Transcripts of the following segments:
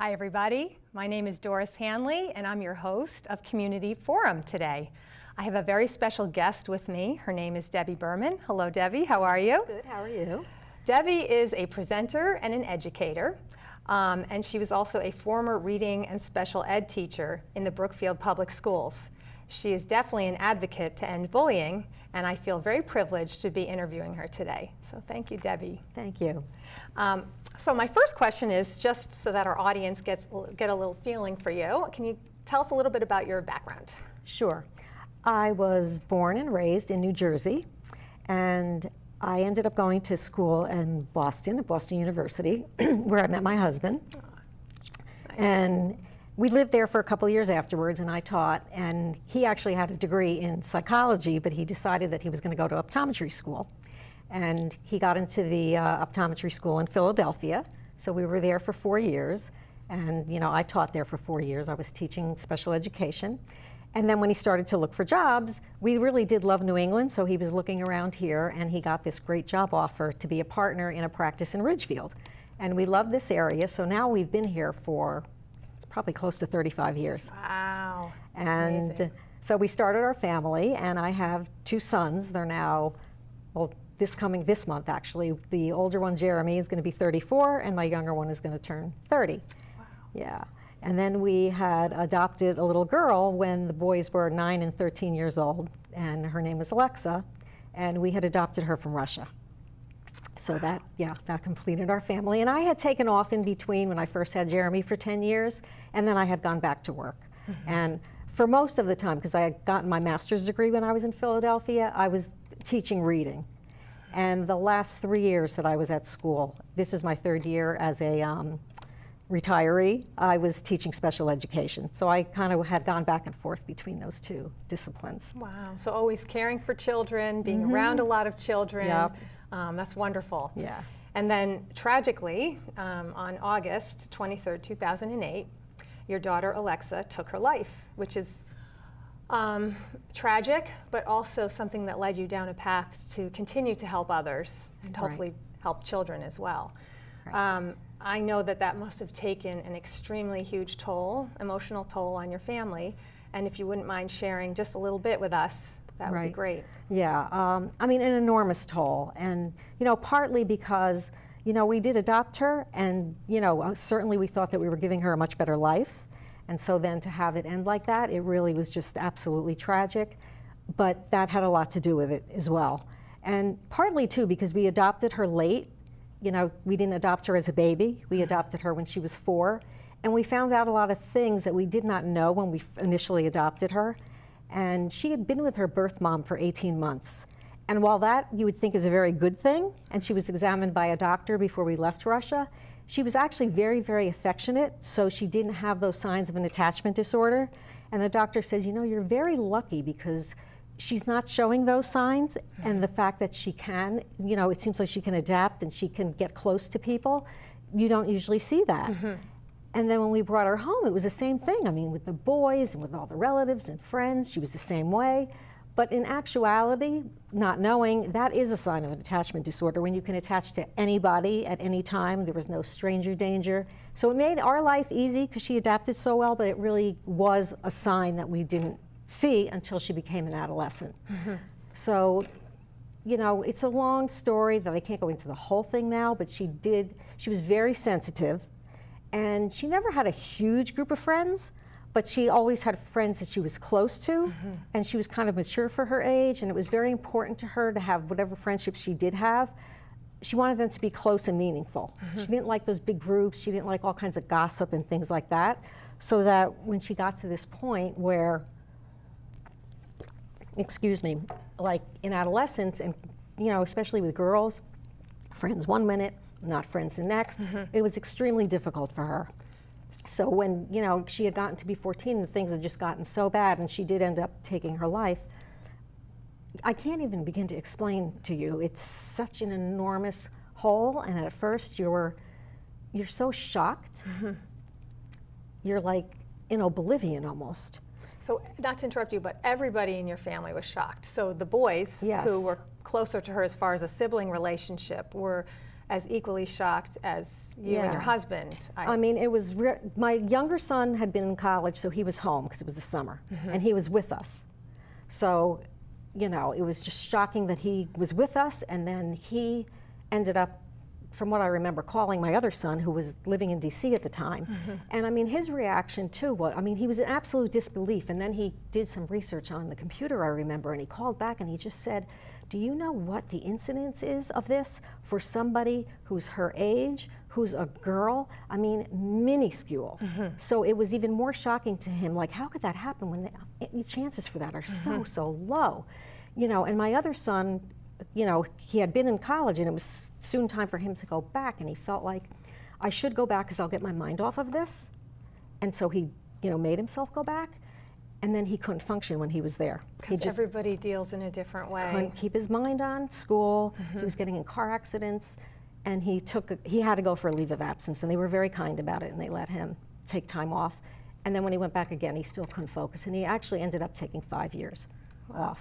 Hi everybody, my name is Doris Hanley and I'm your host of Community Forum today. I have a very special guest with me. Her name is Debbie Berman. Hello Debbie, how are you? Good, how are you? Debbie is a presenter and an educator, and she was also a former reading and special ed teacher in the Brookfield Public Schools. She is definitely an advocate to end bullying, and I feel very privileged to be interviewing her today. So thank you, Debbie. Thank you. So my first question is, just so that our audience get a little feeling for you, can you tell us a little bit about your background? Sure. I was born and raised in New Jersey, and I ended up going to school in Boston, at Boston University, where I met my husband. Oh, nice. And we lived there for a couple of years afterwards, and I taught, and he actually had a degree in psychology, but he decided that he was going to go to optometry school. And he got into the optometry school in Philadelphia, so we were there for 4 years. And you know, I taught there for 4 years. I was teaching special education. And then when he started to look for jobs, we really did love New England, so he was looking around here, and he got this great job offer to be a partner in a practice in Ridgefield. And we love this area, so now we've been here for probably close to 35 years. Wow, that's and amazing. So we started our family, and I have 2 sons. They're now, well, this month actually. The older one, Jeremy, is going to be 34, and my younger one is going to turn 30. Wow. Yeah. And then we had adopted a little girl when the boys were 9 and 13 years old, and her name was Alexa, and we had adopted her from Russia. So that completed our family. And I had taken off in between when I first had Jeremy for 10 years, and then I had gone back to work. Mm-hmm. And for most of the time, because I had gotten my master's degree when I was in Philadelphia, I was teaching reading. And the last 3 years that I was at school, this is my 3rd year as a retiree, I was teaching special education. So I kind of had gone back and forth between those 2 disciplines. Wow, so always caring for children, being around a lot of children. Yep. That's wonderful. Yeah. And then tragically, on August 23rd, 2008, your daughter Alexa took her life, which is tragic, but also something that led you down a path to continue to help others and hopefully help children as well. Right. I know that that must have taken an extremely huge toll, emotional toll on your family, and if you wouldn't mind sharing just a little bit with us, that would be great. Yeah, I mean, an enormous toll, and you know, partly because you know, we did adopt her, and you know, certainly we thought that we were giving her a much better life, and so then to have it end like that, it really was just absolutely tragic, but that had a lot to do with it as well. And partly too because we adopted her late. You know, we didn't adopt her as a baby. We adopted her when she was 4, and we found out a lot of things that we did not know when we initially adopted her. And she had been with her birth mom for 18 months. And while that you would think is a very good thing, and she was examined by a doctor before we left Russia, she was actually very, very affectionate, so she didn't have those signs of an attachment disorder. And the doctor said, you know, you're very lucky because she's not showing those signs, and the fact that she can, you know, it seems like she can adapt and she can get close to people. You don't usually see that. Mm-hmm. And then when we brought her home, it was the same thing. I mean, with the boys and with all the relatives and friends, she was the same way. But in actuality, not knowing, that is a sign of an attachment disorder when you can attach to anybody at any time. There was no stranger danger. So it made our life easy because she adapted so well, but it really was a sign that we didn't see until she became an adolescent. Mm-hmm. So, you know, it's a long story that I can't go into the whole thing now, but she was very sensitive, and she never had a huge group of friends, but she always had friends that she was close to, and she was kind of mature for her age, and it was very important to her to have whatever friendships she did have. She wanted them to be close and meaningful. She didn't like those big groups. She didn't like all kinds of gossip and things like that, so that when she got to this point where, excuse me, like in adolescence, and you know, especially with girls, friends one minute, not friends the next, it was extremely difficult for her. So when, you know, she had gotten to be 14 and things had just gotten so bad and she did end up taking her life, I can't even begin to explain to you. It's such an enormous hole, and at first you're so shocked. You're like in oblivion almost. So, not to interrupt you, but everybody in your family was shocked. So the boys, Yes. who were closer to her as far as a sibling relationship, were as equally shocked as you and your husband. I mean, it was, my younger son had been in college, so he was home because it was the summer, and he was with us. So, you know, it was just shocking that he was with us, and then he ended up, from what I remember, calling my other son, who was living in DC at the time. And I mean, his reaction too was, I mean, he was in absolute disbelief, and then he did some research on the computer, I remember, and he called back and he just said, do you know what the incidence is of this for somebody who's her age, who's a girl? I mean, minuscule. So it was even more shocking to him, like, how could that happen when the chances for that are so low? You know, and my other son, you know, he had been in college, and it was soon time for him to go back, and he felt like, I should go back because I'll get my mind off of this. And so he, you know, made himself go back, and then he couldn't function when he was there. Because everybody deals in a different way. Couldn't keep his mind on school. He was getting in car accidents, and he had to go for a leave of absence, and they were very kind about it, and they let him take time off. And then when he went back again, he still couldn't focus, and he actually ended up taking 5 years off.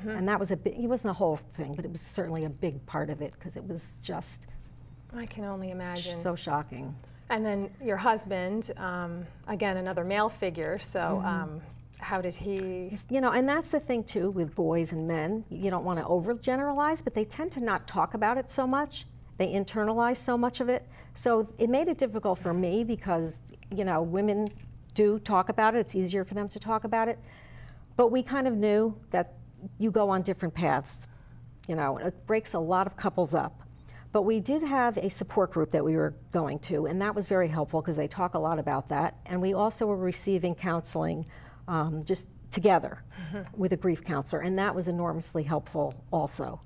And that was it wasn't the whole thing, but it was certainly a big part of it, because it was just, I can only imagine. So shocking. And then your husband, again, another male figure, so how did he? You know, and that's the thing too with boys and men. You don't want to overgeneralize, but they tend to not talk about it so much. They internalize so much of it. So it made it difficult for me because, you know, women do talk about it. It's easier for them to talk about it. But we kind of knew that you go on different paths. You know, it breaks a lot of couples up. But we did have a support group that we were going to, and that was very helpful because they talk a lot about that. And we also were receiving counseling just together with a grief counselor, and that was enormously helpful also.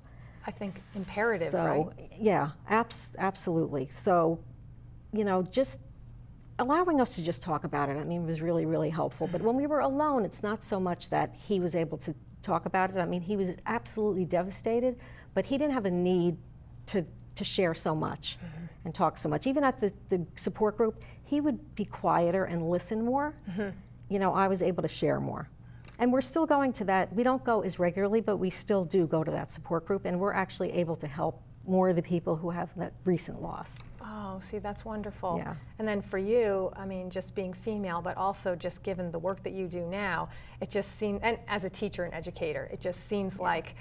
I think imperative, so, right? Yeah, absolutely. So, you know, just allowing us to just talk about it, I mean, was really, really helpful. But when we were alone, it's not so much that he was able to talk about it. I mean, he was absolutely devastated, but he didn't have a need to share so much and talk so much. Even at the support group, he would be quieter and listen more. You know, I was able to share more. And we're still going to that. We don't go as regularly, but we still do go to that support group, and we're actually able to help more of the people who have that recent loss. Oh, see, that's wonderful. Yeah. And then for you, I mean, just being female, but also just given the work that you do now, it just seems, and as a teacher and educator, it just seems like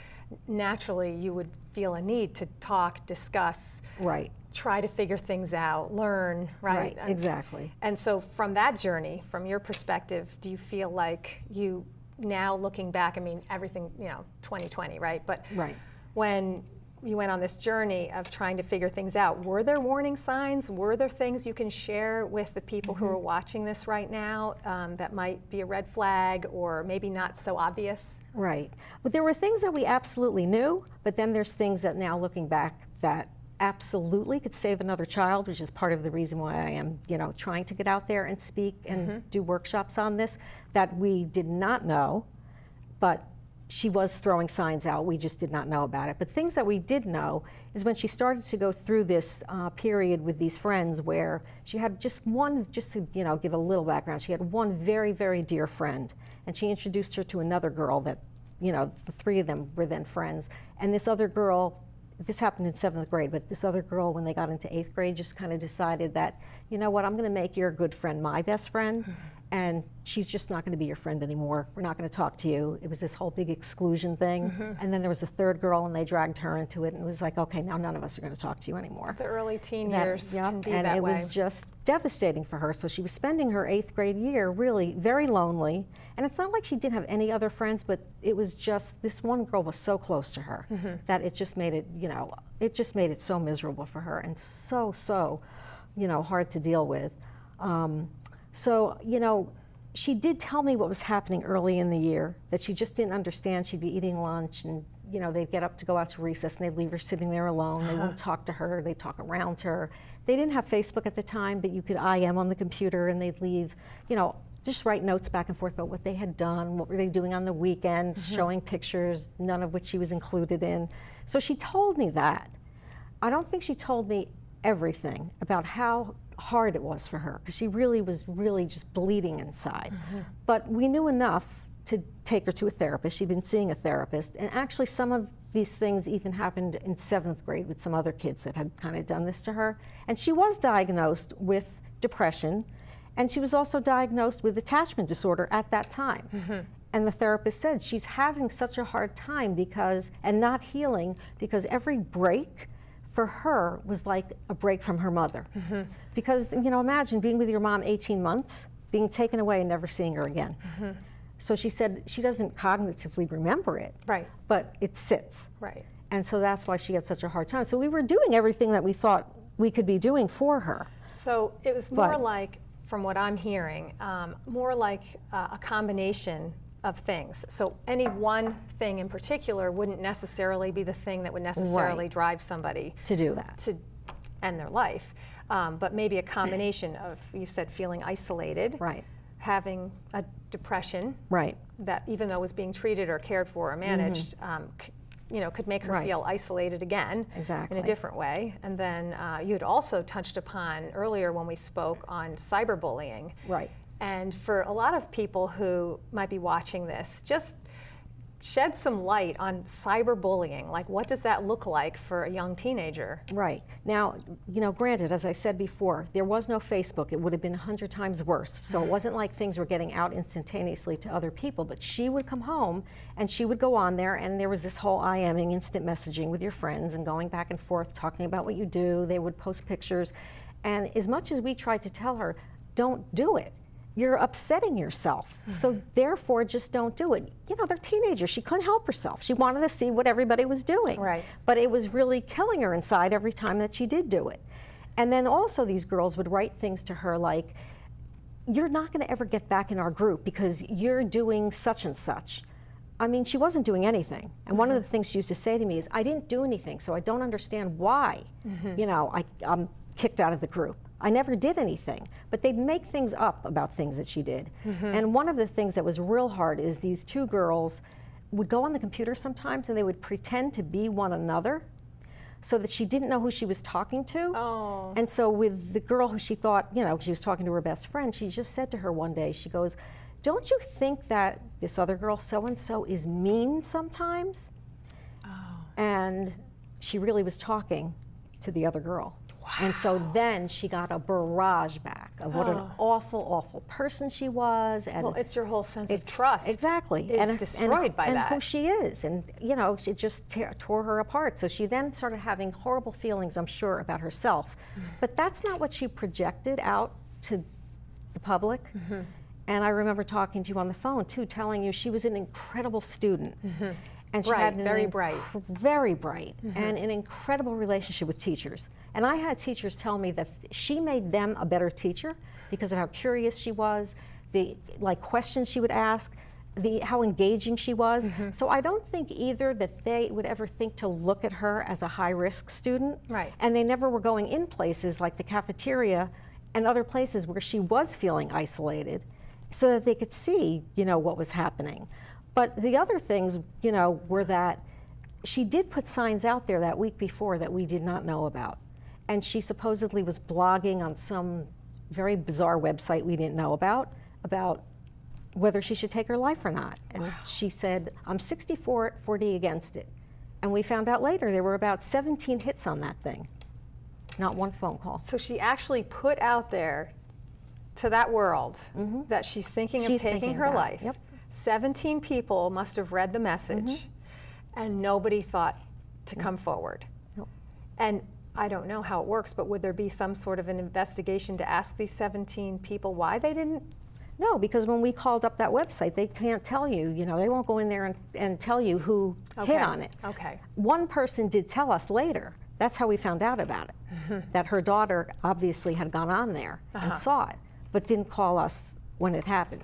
naturally you would feel a need to talk, discuss, right, try to figure things out, learn, right? Right, exactly. And so from that journey, from your perspective, do you feel like you, now looking back, I mean, everything, you know, 2020, right? But when you went on this journey of trying to figure things out, were there warning signs? Were there things you can share with the people who are watching this right now that might be a red flag or maybe not so obvious? Right. But there were things that we absolutely knew, but then there's things that now looking back that absolutely could save another child, which is part of the reason why I am, you know, trying to get out there and speak and do workshops on this, that we did not know, but she was throwing signs out. We just did not know about it. But things that we did know is when she started to go through this period with these friends where she had just to, you know, give a little background, she had one very, very dear friend, and she introduced her to another girl that, you know, the three of them were then friends. And this other girl, this happened in 7th grade, but this other girl, when they got into 8th grade, just kind of decided that, you know what, I'm going to make your good friend my best friend, and she's just not going to be your friend anymore. We're not going to talk to you. It was this whole big exclusion thing. And then there was a third girl, and they dragged her into it, and it was like, okay, now none of us are going to talk to you anymore. The early teen years can be and that it way. was just devastating for her. So she was spending her 8th grade year really very lonely. And it's not like she didn't have any other friends, but it was just, this one girl was so close to her that it just made it, you know, it just made it so miserable for her and so, you know, hard to deal with. So, you know, she did tell me what was happening early in the year, that she just didn't understand. She'd be eating lunch and, you know, they'd get up to go out to recess and they'd leave her sitting there alone. They wouldn't talk to her, they'd talk around her. They didn't have Facebook at the time, but you could IM on the computer and they'd leave, you know, just write notes back and forth about what they had done, what were they doing on the weekend, showing pictures, none of which she was included in. So she told me that. I don't think she told me everything about how hard it was for her, because she really was just bleeding inside. But we knew enough to take her to a therapist. She'd been seeing a therapist, and actually some of these things even happened in 7th grade with some other kids that had kind of done this to her. And she was diagnosed with depression, and she was also diagnosed with attachment disorder at that time. And the therapist said she's having such a hard time and not healing, because every break for her was like a break from her mother. Because, you know, imagine being with your mom 18 months, being taken away and never seeing her again. So she said she doesn't cognitively remember it, Right. but it sits. Right. And so that's why she had such a hard time. So we were doing everything that we thought we could be doing for her. So it was more like, from what I'm hearing, more like a combination of things. So any one thing in particular wouldn't necessarily be the thing that would necessarily drive somebody to do that, to end their life. But maybe a combination of, you said, feeling isolated, right, having a depression, right, that even though was being treated or cared for or managed, you know, could make her Right. feel isolated again exactly, in a different way. And then you had also touched upon earlier when we spoke on cyberbullying. right. And for a lot of people who might be watching this, just shed some light on cyberbullying. Like, what does that look like for a young teenager? Right. Now, you know, granted, as I said before, there was no Facebook. It would have been 100 times worse. So it wasn't like things were getting out instantaneously to other people. But she would come home and she would go on there, and there was this whole IMing, instant messaging with your friends and going back and forth, talking about what you do. They would post pictures. And as much as we tried to tell her, don't do it, you're upsetting yourself. So therefore, just don't do it. You know, they're teenagers. She couldn't help herself. She wanted to see what everybody was doing. Right. But it was really killing her inside every time that she did do it. And then also these girls would write things to her like, you're not going to ever get back in our group because you're doing such and such. I mean, she wasn't doing anything. And one of the things she used to say to me is, I didn't do anything, so I don't understand why, you know, I'm kicked out of the group. I never did anything, but they'd make things up about things that she did. And one of the things that was real hard is these two girls would go on the computer sometimes and they would pretend to be one another so that she didn't know who she was talking to. Oh. And so with the girl who she thought, you know, she was talking to her best friend, she just said to her one day, she goes, don't you think that this other girl, so-and-so, is mean sometimes? Oh. And she really was talking to the other girl. Wow. And so then she got a barrage back of what an awful, awful person she was. And well, it's your whole sense of trust. Exactly. Is destroyed by that. And who she is. And, you know, it just tore her apart. So she then started having horrible feelings, I'm sure, about herself. But that's not what she projected out to the public. And I remember talking to you on the phone, too, telling you she was an incredible student. And she had very bright. Very bright, and an incredible relationship with teachers. And I had teachers tell me that she made them a better teacher because of how curious she was, the questions she would ask, how engaging she was. So I don't think either that they would ever think to look at her as a high-risk student. Right. And they never were going in places like the cafeteria and other places where she was feeling isolated, so that they could see, you know, what was happening. But the other things, you know, were that she did put signs out there that week before that we did not know about. And she supposedly was blogging on some very bizarre website we didn't know about whether she should take her life or not. And she said, I'm 60-40 against it. And we found out later there were about 17 hits on that thing, not one phone call. So she actually put out there to that world that she's thinking of taking her life. Yep. 17 people must have read the message, and nobody thought to come forward. Nope. And I don't know how it works, but would there be some sort of an investigation to ask these 17 people why they didn't? No, because when we called up that website, they can't tell you, you know, they won't go in there and tell you who hit on it. Okay. One person did tell us later. That's how we found out about it, that her daughter obviously had gone on there and saw it, but didn't call us when it happened.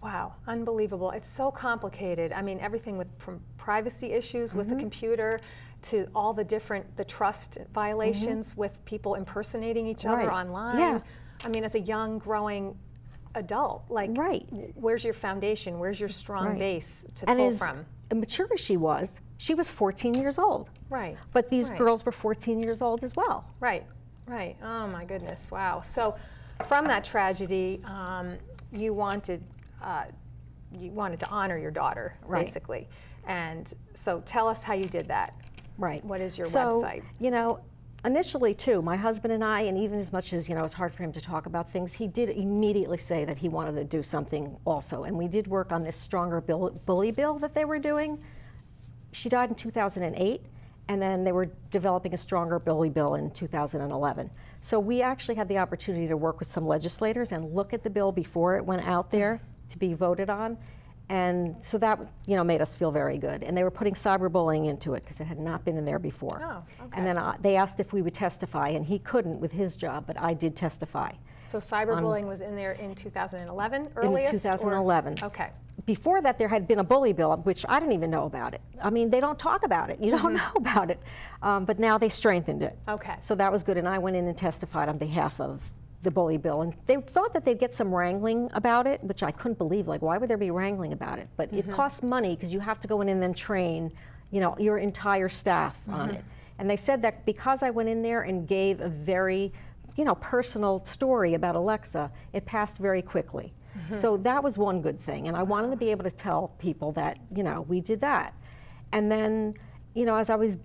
Wow, unbelievable. It's so complicated. I mean, everything from privacy issues with the computer to all the trust violations with people impersonating each other online. Yeah. I mean, as a young, growing adult, like, where's your foundation? Where's your strong base to pull from? And mature as she was 14 years old. Right. But these girls were 14 years old as well. Right, right. Oh my goodness, wow. So from that tragedy, you wanted to honor your daughter, basically. And so tell us how you did that. Right. What is your So, website? you know, initially too, my husband and I, and even as much as, you know, it's hard for him to talk about things, he did immediately say that he wanted to do something also. And we did work on this stronger bully bill that they were doing. She died in 2008, and then they were developing a stronger bully bill in 2011. So we actually had the opportunity to work with some legislators and look at the bill before it went out there to be voted on. And so that, you know, made us feel very good. And they were putting cyberbullying into it because it had not been in there before. Oh, okay. And then they asked if we would testify, and he couldn't with his job, but I did testify. So cyberbullying was in there in 2011, earliest? In 2011. Okay. Before that, there had been a bully bill, which I didn't even know about it. I mean, they don't talk about it. You don't know about it. But now they strengthened it. Okay. So that was good, and I went in and testified on behalf of the bully bill. And they thought that they'd get some wrangling about it, which I couldn't believe. Like, why would there be wrangling about it? But it costs money because you have to go in and then train, you know, your entire staff on it. And they said that because I went in there and gave a very, you know, personal story about Alexa, it passed very quickly. So that was one good thing. And I wanted to be able to tell people that, you know, we did that. And then, you know, as I was,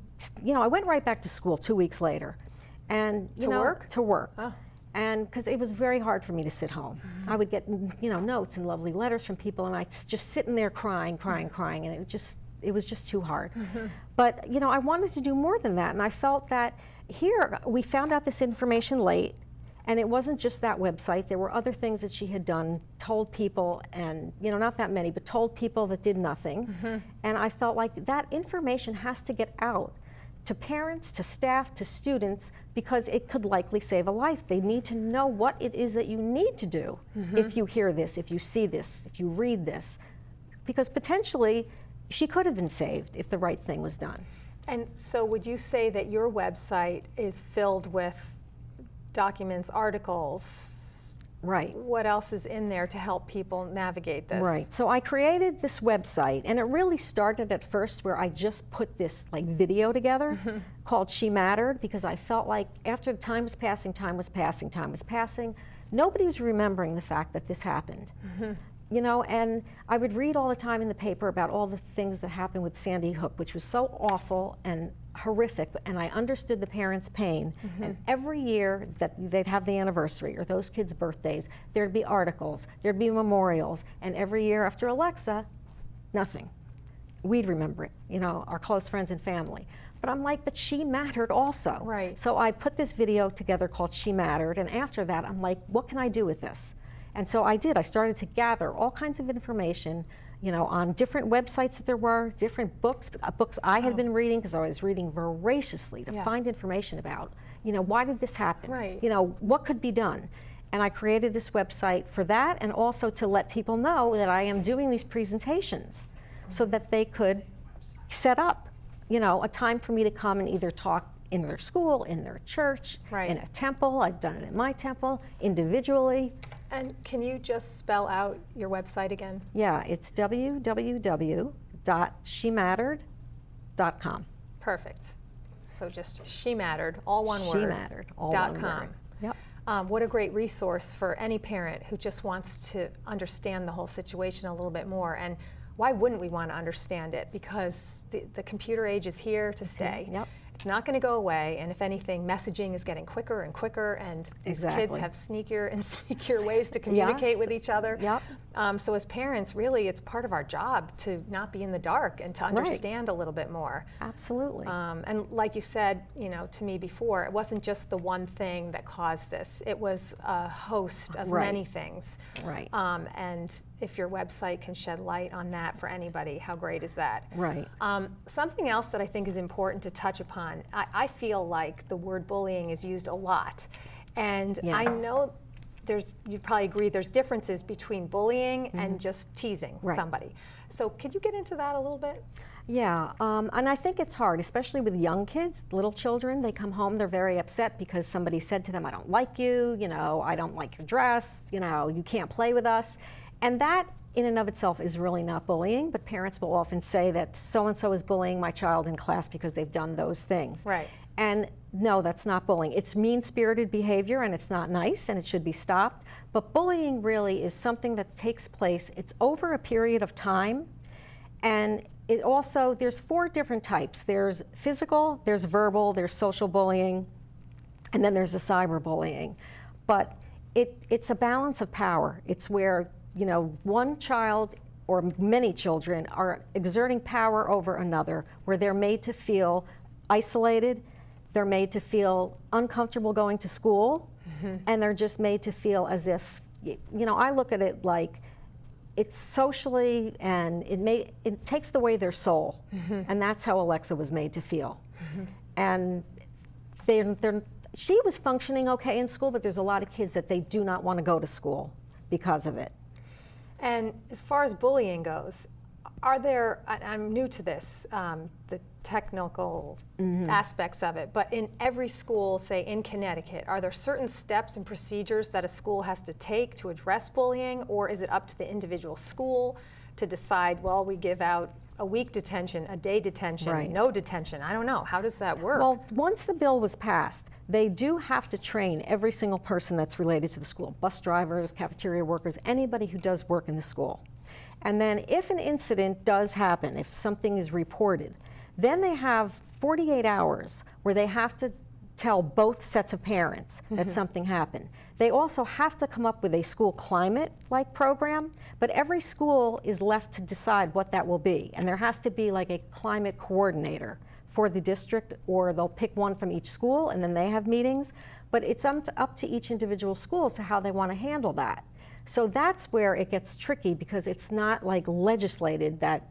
you know, I went right back to school 2 weeks later. And, you know, work? To work. Oh. And because it was very hard for me to sit home. I would get, you know, notes and lovely letters from people, and I just sitting there crying, and it was just too hard. But, you know, I wanted to do more than that, and I felt that here we found out this information late, and it wasn't just that website. There were other things that she had done, told people, and, you know, not that many, but told people that did nothing. And I felt like that information has to get out to parents, to staff, to students, because it could likely save a life. They need to know what it is that you need to do if you hear this, if you see this, if you read this, because potentially she could have been saved if the right thing was done. And so would you say that your website is filled with documents, articles? Right. What else is in there to help people navigate this? Right. So I created this website, and it really started at first where I just put this like video together called She Mattered, because I felt like after time was passing, nobody was remembering the fact that this happened. You know, and I would read all the time in the paper about all the things that happened with Sandy Hook, which was so awful and horrific, and I understood the parents' pain. And every year that they'd have the anniversary or those kids' birthdays, there'd be articles, there'd be memorials, and every year after Alexa, nothing. We'd remember it, you know, our close friends and family. But I'm like, but she mattered also. Right. So I put this video together called She Mattered, and after that, I'm like, what can I do with this? And so I did. I started to gather all kinds of information, you know, on different websites that there were, different books I had been reading, because I was reading voraciously to find information about, you know, why did this happen? Right. You know, what could be done? And I created this website for that, and also to let people know that I am doing these presentations so that they could set up, you know, a time for me to come and either talk in their school, in their church, in a temple. I've done it in my temple, individually. And can you just spell out your website again? Yeah, it's www.shemattered.com. Perfect. So just She Mattered, all one word. She Mattered, all one .com. word. Yep. What a great resource for any parent who just wants to understand the whole situation a little bit more. And why wouldn't we want to understand it? Because the computer age is here to stay. Yep. It's not going to go away, and if anything, messaging is getting quicker and quicker, and these kids have sneakier and sneakier ways to communicate with each other. Yep. So as parents, really, it's part of our job to not be in the dark and to understand a little bit more. Absolutely. And like you said, you know, to me before, it wasn't just the one thing that caused this. It was a host of many things. Right. And if your website can shed light on that for anybody, how great is that? Right. Something else that I think is important to touch upon, I feel like the word bullying is used a lot. And I know you'd probably agree, there's differences between bullying and just teasing somebody. So could you get into that a little bit? Yeah, and I think it's hard, especially with young kids, little children. They come home, they're very upset because somebody said to them, I don't like you, you know, I don't like your dress, you know, you can't play with us. And that in and of itself is really not bullying, but parents will often say that so-and-so is bullying my child in class because they've done those things. Right. And no, that's not bullying. It's mean-spirited behavior, and it's not nice, and it should be stopped. But bullying really is something that takes place, it's over a period of time, And it also, there's 4 different types. There's physical, there's verbal, there's social bullying, and then there's the cyberbullying. But it's a balance of power. It's where, you know, one child or many children are exerting power over another, where they're made to feel isolated, they're made to feel uncomfortable going to school, and they're just made to feel as if, you know, I look at it like it's socially, and it takes away their soul, and that's how Alexa was made to feel. And she was functioning okay in school, but there's a lot of kids that they do not want to go to school because of it. And as far as bullying goes, are there, I'm new to this, the technical aspects of it, but in every school, say in Connecticut, are there certain steps and procedures that a school has to take to address bullying, or is it up to the individual school to decide, well, we give out a week detention, a day detention, no detention? I don't know. How does that work? Well, once the bill was passed, they do have to train every single person that's related to the school, bus drivers, cafeteria workers, anybody who does work in the school. And then if an incident does happen, if something is reported, then they have 48 hours where they have to tell both sets of parents that something happened. They also have to come up with a school climate-like program, but every school is left to decide what that will be. And there has to be like a climate coordinator for the district, or they'll pick one from each school and then they have meetings. But it's up to each individual school as to how they want to handle that. So that's where it gets tricky, because it's not like legislated that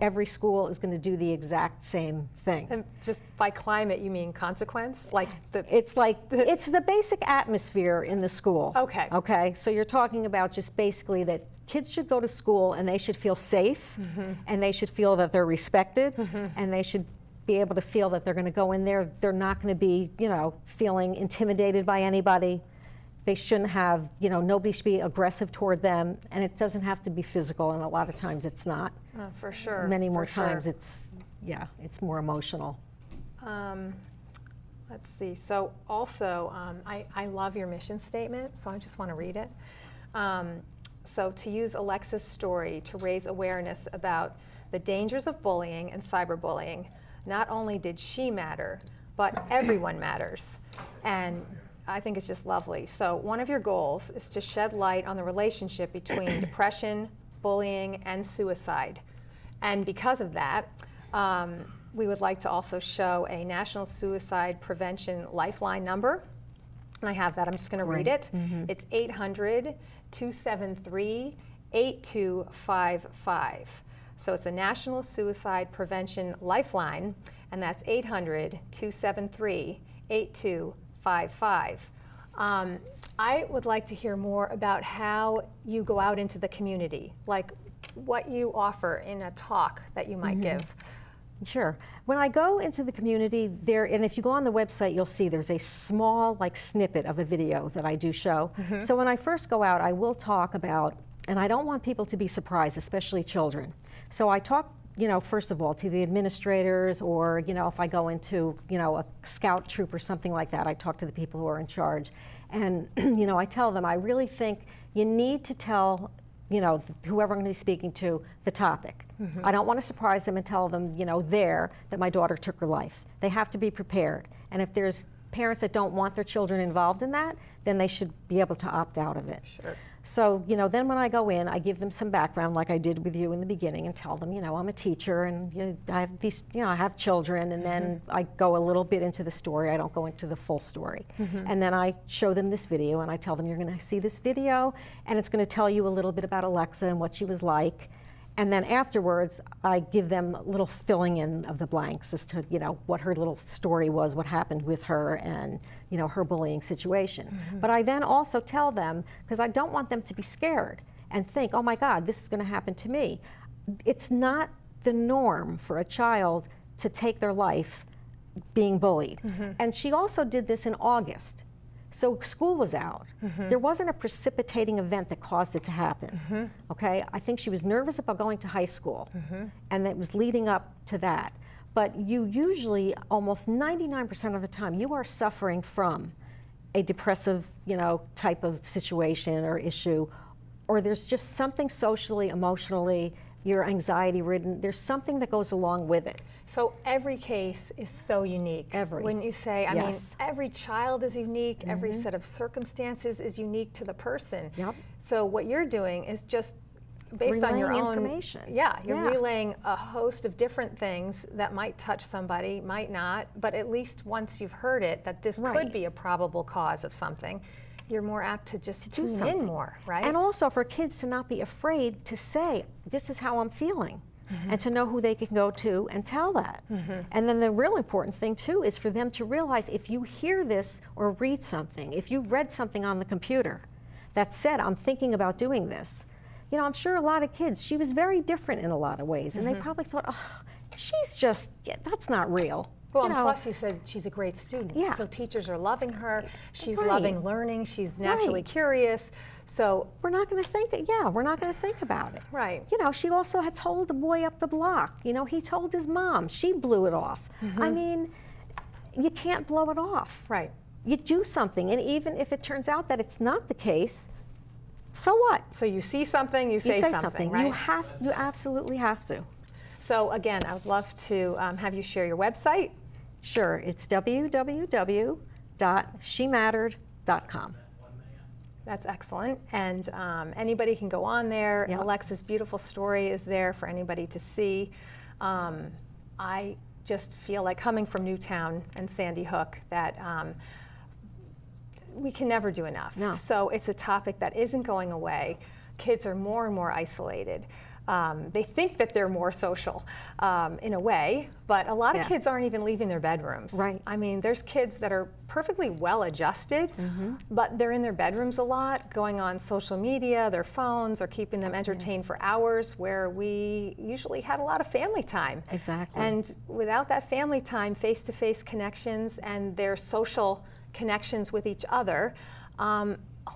every school is going to do the exact same thing. And just by climate, you mean consequence? Like it's the basic atmosphere in the school. Okay. Okay. So you're talking about just basically that kids should go to school and they should feel safe, and they should feel that they're respected, and they should be able to feel that they're going to go in there. They're not going to be, you know, feeling intimidated by anybody. They shouldn't have, you know, nobody should be aggressive toward them, and it doesn't have to be physical, and a lot of times it's not. For sure. Many more times it's more emotional. Let's see. So also, I love your mission statement, so I just want to read it. So to use Alexa's story to raise awareness about the dangers of bullying and cyberbullying, not only did she matter, but everyone matters. And I think it's just lovely. So one of your goals is to shed light on the relationship between depression, bullying, and suicide. And because of that, we would like to also show a National Suicide Prevention Lifeline number. And I have that. I'm just going to read it. It's 800-273-8255. So it's a National Suicide Prevention Lifeline, and that's 800-273-8255. I would like to hear more about how you go out into the community, like what you offer in a talk that you might give. Sure. When I go into the community there, and if you go on the website, you'll see there's a small like snippet of a video that I do show. So when I first go out, I will talk about, and I don't want people to be surprised, especially children. So I talk, you know, first of all, to the administrators, or, you know, if I go into, you know, a scout troop or something like that, I talk to the people who are in charge. And, you know, I tell them, I really think you need to tell, you know, whoever I'm going to be speaking to, the topic. I don't want to surprise them and tell them, you know, that my daughter took her life. They have to be prepared. And if there's parents that don't want their children involved in that, then they should be able to opt out of it. Sure. So, you know, then when I go in, I give them some background like I did with you in the beginning, and tell them, you know, I'm a teacher, and you know, I have these, you know, I have children, and then I go a little bit into the story. I don't go into the full story. And then I show them this video, and I tell them, you're going to see this video, and it's going to tell you a little bit about Alexa and what she was like. And then afterwards, I give them a little filling in of the blanks as to, you know, what her little story was, what happened with her, and, you know, her bullying situation. But I then also tell them, because I don't want them to be scared and think, oh my God, this is going to happen to me. It's not the norm for a child to take their life being bullied. And she also did this in August. So school was out. There wasn't a precipitating event that caused it to happen. Okay, I think she was nervous about going to high school, and it was leading up to that. But you usually, almost 99% of the time, you are suffering from a depressive, you know, type of situation or issue, or there's just something socially, emotionally you're anxiety ridden. There's something that goes along with it. So every case is so unique. Every. Wouldn't you say? I mean, Yes. every child is unique. Every set of circumstances is unique to the person. Yep. So what you're doing is just based on your Relaying own information. Yeah, you're Yeah. relaying a host of different things that might touch somebody, might not, but at least once you've heard it, that this Right. could be a probable cause of something, you're more apt to just do tune something. in more, right? And also for kids to not be afraid to say, this is how I'm feeling, and to know who they can go to and tell that. And then the real important thing too is for them to realize if you hear this or read something, if you read something on the computer that said, I'm thinking about doing this, you know, I'm sure a lot of kids, she was very different in a lot of ways, and they probably thought, oh, she's just, that's not real. Well, You and know, plus you said she's a great student. Yeah. So teachers are loving her. She's Right. loving learning. She's naturally Right. curious. So, we're not going to think, yeah, we're not going to think about it. right. You know, she also had told the boy up the block, you know, he told his mom, she blew it off. I mean, you can't blow it off. Right. You do something, and even if it turns out that it's not the case, so what? So you see something, you say something, right? You absolutely have to. So again, I would love to have you share your website. Sure, it's www.shemattered.com. That's excellent. And anybody can go on there. Yep. Alexa's beautiful story is there for anybody to see. I just feel like coming from Newtown and Sandy Hook that we can never do enough. No. So it's a topic that isn't going away. Kids are more and more isolated. They think that they're more social in a way, but a lot of Yeah. kids aren't even leaving their bedrooms. Right. I mean, there's kids that are perfectly well adjusted, but they're in their bedrooms a lot, going on social media, their phones, or keeping them entertained for hours, where we usually had a lot of family time. Exactly. And without that family time, face-to-face connections and their social connections with each other, a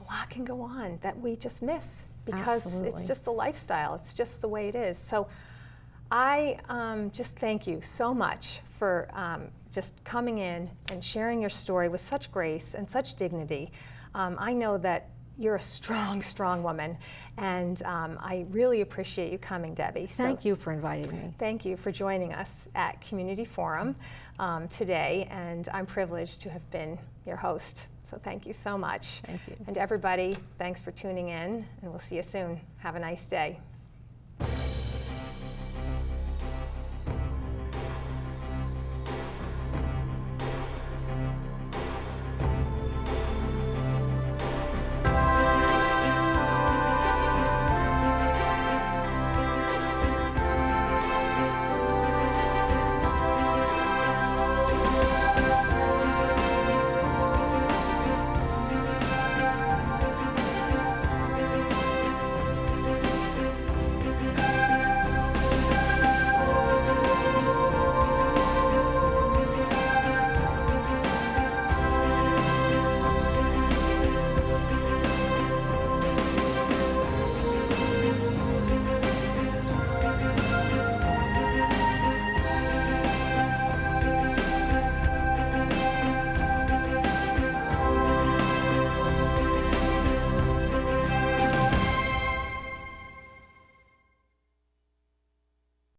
lot can go on that we just miss. Because Absolutely. it's just a lifestyle. It's just the way it is. So I just thank you so much for just coming in and sharing your story with such grace and such dignity. I know that you're a strong, strong woman, and I really appreciate you coming, Debbie. Thank you for inviting me. Thank you for joining us at Community Forum today, and I'm privileged to have been your host. So thank you so much. Thank you. And everybody, thanks for tuning in, and we'll see you soon. Have a nice day.